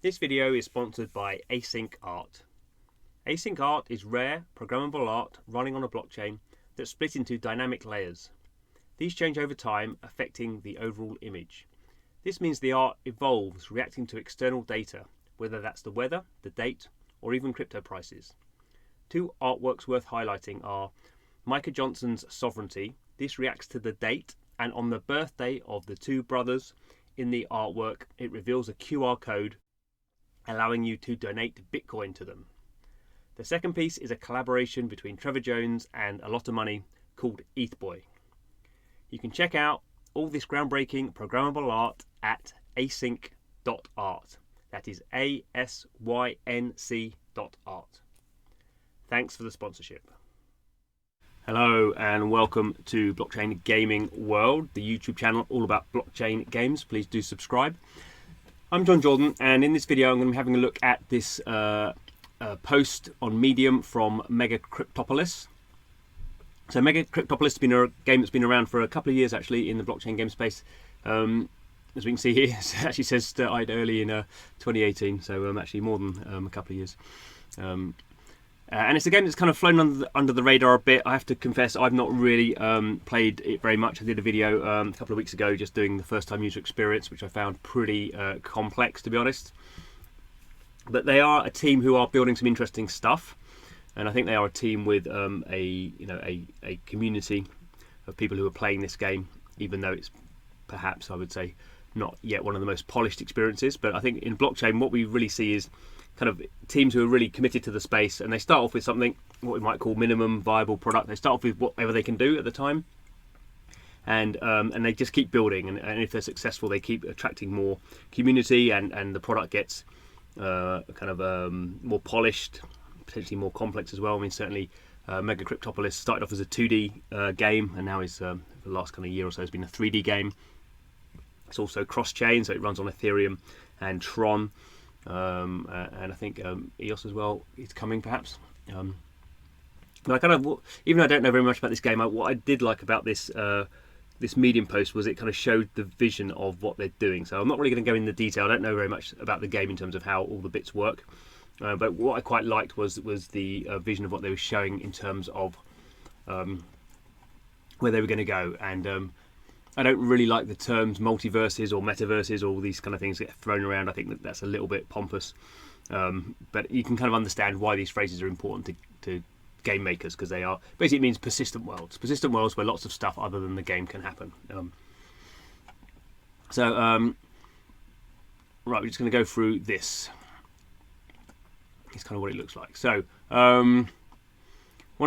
This video is sponsored by Async art. Async art is rare, programmable art running on a blockchain that's split into dynamic layers. These change over time, affecting the overall image. This means the art evolves, reacting to external data, whether that's the weather, the date, or even crypto prices. Two artworks worth highlighting are Micah Johnson's Sovereignty. This reacts to the date, and on the birthday of the two brothers in the artwork, it reveals a QR code allowing you to donate Bitcoin to them. The second piece is a collaboration between Trevor Jones and A Lot of Money called ETHBoy. You can check out all this groundbreaking programmable art at async.art. That is ASYNC.art. Thanks for the sponsorship. Hello and welcome to Blockchain Gaming World, the YouTube channel all about blockchain games. Please do subscribe. I'm John Jordan, and in this video I'm going to be having a look at this post on Medium from MEGACRYPTOPOLIS. So MEGACRYPTOPOLIS has been a game that's been around for a couple of years actually in the blockchain game space. As we can see here, it actually says started early in 2018, so actually more than a couple of years. And it's a game that's kind of flown under the radar a bit. I have to confess, I've not really played it very much. I did a video a couple of weeks ago just doing the first time user experience, which I found pretty complex, to be honest. But they are a team who are building some interesting stuff, and I think they are a team with a community of people who are playing this game, even though it's perhaps, I would say, not yet one of the most polished experiences. But I think in blockchain, what we really see is kind of teams who are really committed to the space, and they start off with something what we might call minimum viable product. They start off with whatever they can do at the time, and they just keep building, and if they're successful they keep attracting more community, and the product gets more polished, potentially more complex as well. I mean, certainly MEGACRYPTOPOLIS started off as a 2D game, and now is for the last kind of year or so has been a 3D game. It's also cross-chain, so it runs on Ethereum and Tron. And I think EOS as well is coming, perhaps. But I kind of, even though I don't know very much about this game, what I did like about this this Medium post was it kind of showed the vision of what they're doing. So I'm not really going to go into detail. I don't know very much about the game in terms of how all the bits work. But what I quite liked was the vision of what they were showing in terms of where they were going to go. And I don't really like the terms multiverses or metaverses, or all these kind of things get thrown around. I think that's a little bit pompous, but you can kind of understand why these phrases are important to game makers, because they are basically, it means persistent worlds where lots of stuff other than the game can happen. Right, we're just going to go through this. It's kind of what it looks like. So one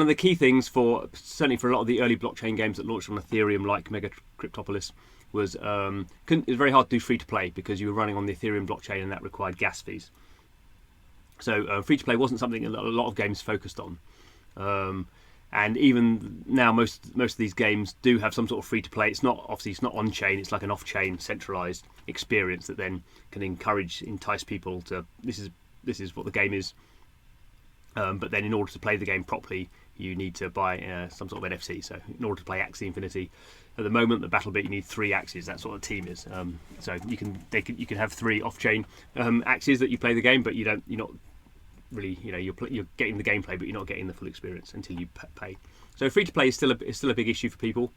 of the key things certainly for a lot of the early blockchain games that launched on Ethereum, like MEGACRYPTOPOLIS, was it was very hard to do free to play because you were running on the Ethereum blockchain, and that required gas fees. So free to play wasn't something a lot of games focused on, and even now most of these games do have some sort of free to play. It's not on chain. It's like an off chain centralized experience that then can entice people to this is what the game is. But then in order to play the game properly, you need to buy some sort of NFC. So in order to play Axie Infinity, at the moment the battle bit, you need 3 Axies. That's what a team is. So you can have 3 off-chain Axies that you play the game, but you're not really, you're getting the gameplay, but you're not getting the full experience until you pay. So free to play is still a big issue for people,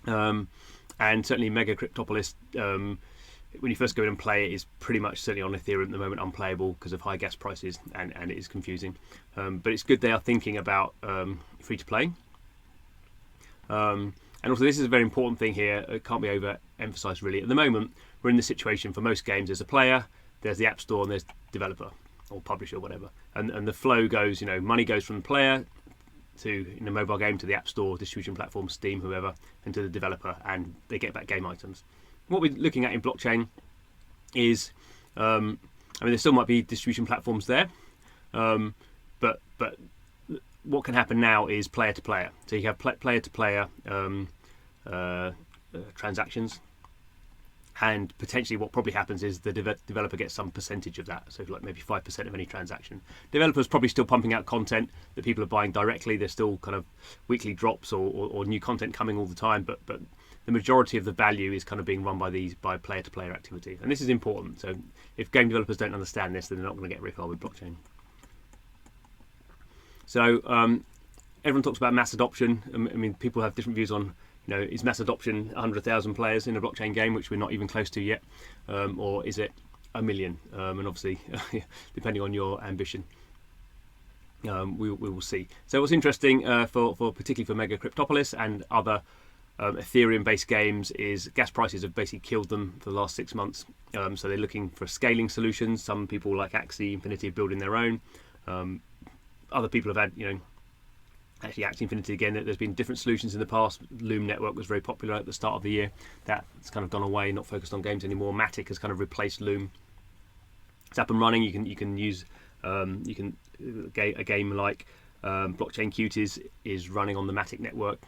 and certainly MEGACRYPTOPOLIS. When you first go in and play it, is pretty much, certainly on Ethereum at the moment, unplayable because of high gas prices, and it is confusing. But it's good they are thinking about free to play. And also, this is a very important thing here. It can't be overemphasized really. At the moment, we're in the situation for most games: there's a player, there's the app store, and there's developer or publisher or whatever. And the flow goes, money goes from the player to, in a mobile game, to the app store, distribution platform, Steam, whoever, and to the developer, and they get back game items. What we're looking at in blockchain is, there still might be distribution platforms there, but what can happen now is player to player. So you have player to player transactions, And potentially what probably happens is the developer gets some percentage of that. So like maybe 5% of any transaction. Developers probably still pumping out content that people are buying directly. There's still kind of weekly drops or new content coming all the time. But the majority of the value is kind of being run by player-to-player activity. And this is important. So if game developers don't understand this, then they're not going to get very far with blockchain. So everyone talks about mass adoption. I mean, people have different views on, is mass adoption 100,000 players in a blockchain game, which we're not even close to yet, or is it 1 million? And obviously, depending on your ambition, we will see. So what's interesting for particularly for MEGACRYPTOPOLIS and other Ethereum-based games is gas prices have basically killed them for the last 6 months. So they're looking for scaling solutions. Some people like Axie Infinity are building their own. Other people have had, actually Axie Infinity again, there's been different solutions in the past. Loom Network was very popular at the start of the year. That's kind of gone away, not focused on games anymore. Matic has kind of replaced Loom. It's up and running. You can use a game like Blockchain Cuties is running on the Matic network.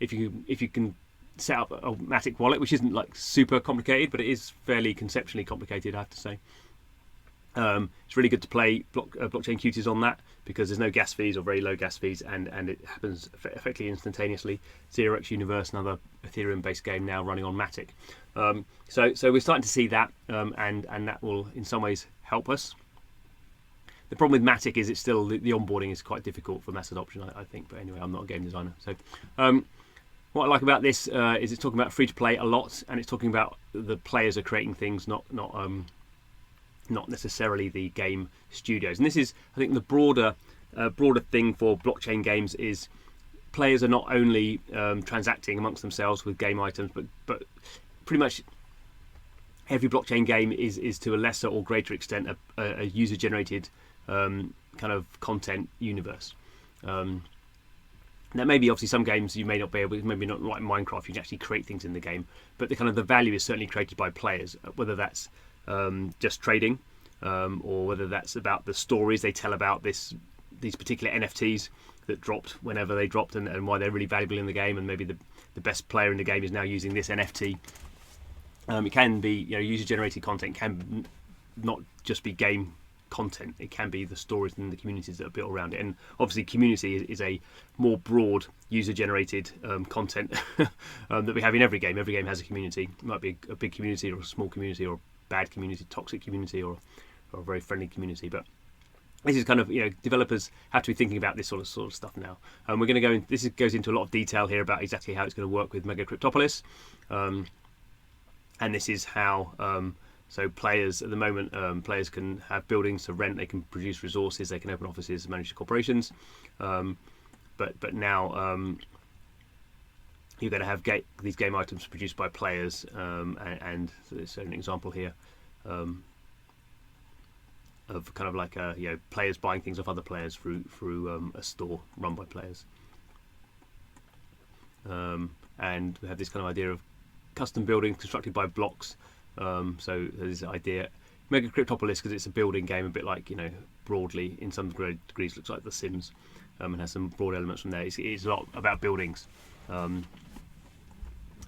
If you can set up a Matic wallet, which isn't like super complicated, but it is fairly conceptually complicated, I have to say. It's really good to play Blockchain Cuties on that because there's no gas fees or very low gas fees, and it happens effectively instantaneously. 0x Universe, another Ethereum-based game now running on Matic. So we're starting to see that, and that will in some ways help us. The problem with Matic is it's still the onboarding is quite difficult for mass adoption, I think. But anyway, I'm not a game designer. So what I like about this is it's talking about free to play a lot, and it's talking about the players are creating things, not necessarily the game studios. And this is, I think, the broader thing for blockchain games is players are not only transacting amongst themselves with game items, but pretty much every blockchain game is to a lesser or greater extent a user-generated kind of content universe. Now, maybe obviously some games you may not be able, maybe not like Minecraft, you can actually create things in the game, but the value is certainly created by players, whether that's just trading, or whether that's about the stories they tell about these particular NFTs that dropped whenever they dropped, and why they're really valuable in the game, and maybe the best player in the game is now using this NFT. It can be, user-generated content can not just be game content. It can be the stories and the communities that are built around it, and obviously community is a more broad user-generated content that we have in every game. Every game has a community. It might be a big community or a small community or a bad community, toxic community, or a very friendly community. But this is kind of, developers have to be thinking about this sort of stuff now. And we're going to go in, goes into a lot of detail here about exactly how it's going to work with MEGACRYPTOPOLIS. And this is how so players at the moment, players can have buildings to rent, they can produce resources, they can open offices, manage corporations, but now you're going to have these game items produced by players, and so there's an example here of kind of like players buying things off other players through a store run by players, and we have this kind of idea of custom buildings constructed by blocks. So there's this idea, MEGACRYPTOPOLIS, because it's a building game, a bit like, broadly in some degrees looks like The Sims, and has some broad elements from there. It's a lot about buildings, so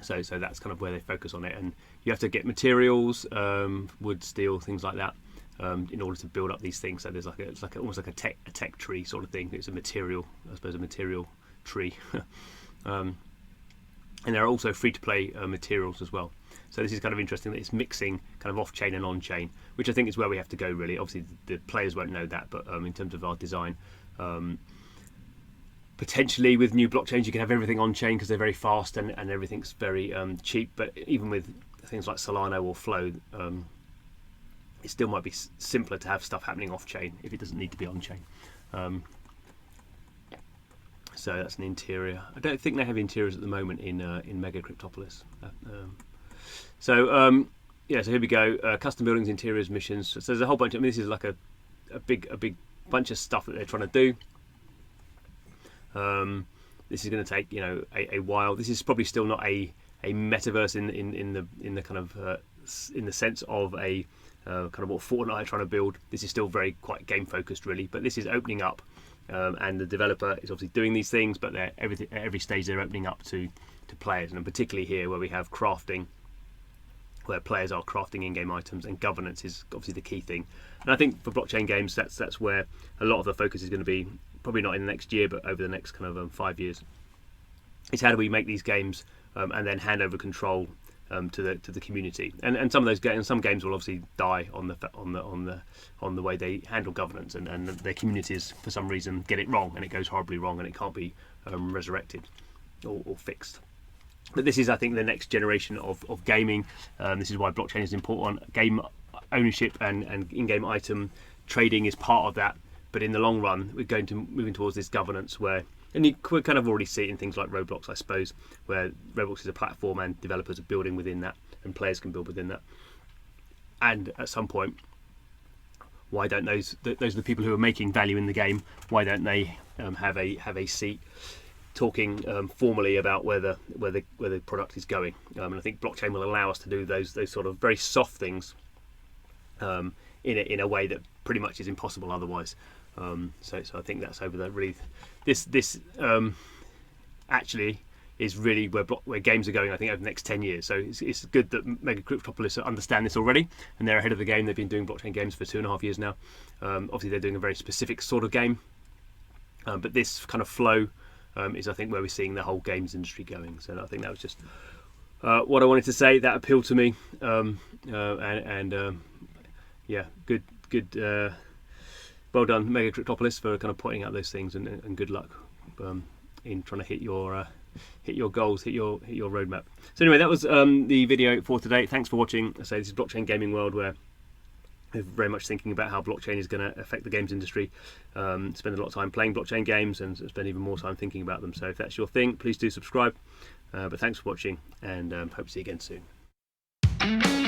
that's kind of where they focus on it. And you have to get materials, wood, steel, things like that, in order to build up these things. So there's almost like a tech tree sort of thing. It's a material tree, and there are also free-to-play materials as well. So this is kind of interesting that it's mixing kind of off-chain and on-chain, which I think is where we have to go, really. Obviously, the players won't know that, but in terms of our design, potentially with new blockchains, you can have everything on-chain because they're very fast and everything's very cheap. But even with things like Solana or Flow, it still might be simpler to have stuff happening off-chain if it doesn't need to be on-chain. So that's an interior. I don't think they have interiors at the moment in MEGACRYPTOPOLIS. So here we go. Custom buildings, interiors, missions. So there's a whole bunch. This is like a big bunch of stuff that they're trying to do. This is going to take a while. This is probably still not a metaverse in the kind of in the sense of a kind of what Fortnite are trying to build. This is still very quite game focused, really. But this is opening up. And the developer is obviously doing these things, but at every stage they're opening up to players, and particularly here where we have crafting, where players are crafting in-game items, and governance is obviously the key thing. And I think for blockchain games, that's where a lot of the focus is going to be, probably not in the next year, but over the next kind of 5 years. Is how do we make these games and then hand over control to the community. And some of those games, some games will obviously die on the way they handle governance, and their communities for some reason get it wrong, and it goes horribly wrong, and it can't be resurrected or fixed. But this is, I think, the next generation of gaming. This is why blockchain is important. Game ownership and in-game item trading is part of that. But in the long run, we're going to moving towards this governance where, and you kind of already see it in things like Roblox, I suppose, where Roblox is a platform and developers are building within that, and players can build within that. And at some point, why don't those are the people who are making value in the game? Why don't they have a seat talking formally about where the product is going? And I think blockchain will allow us to do those sort of very soft things in a way that pretty much is impossible otherwise. So I think that's over the really this actually is really where games are going, I think, over the next 10 years. So it's good that MEGACRYPTOPOLIS understand this already, and they're ahead of the game. They've been doing blockchain games for 2.5 years now. Obviously they're doing a very specific sort of game, but this kind of flow is, I think, where we're seeing the whole games industry going. So I think that was just what I wanted to say. That appealed to me, yeah, good. Well done, MEGACRYPTOPOLIS, for kind of pointing out those things, and good luck in trying to hit your goals, hit your roadmap. So anyway, that was the video for today. Thanks for watching. I say this is Blockchain Gaming World, where we're very much thinking about how blockchain is going to affect the games industry. Spend a lot of time playing blockchain games, and spend even more time thinking about them. So if that's your thing, please do subscribe. But thanks for watching, and hope to see you again soon.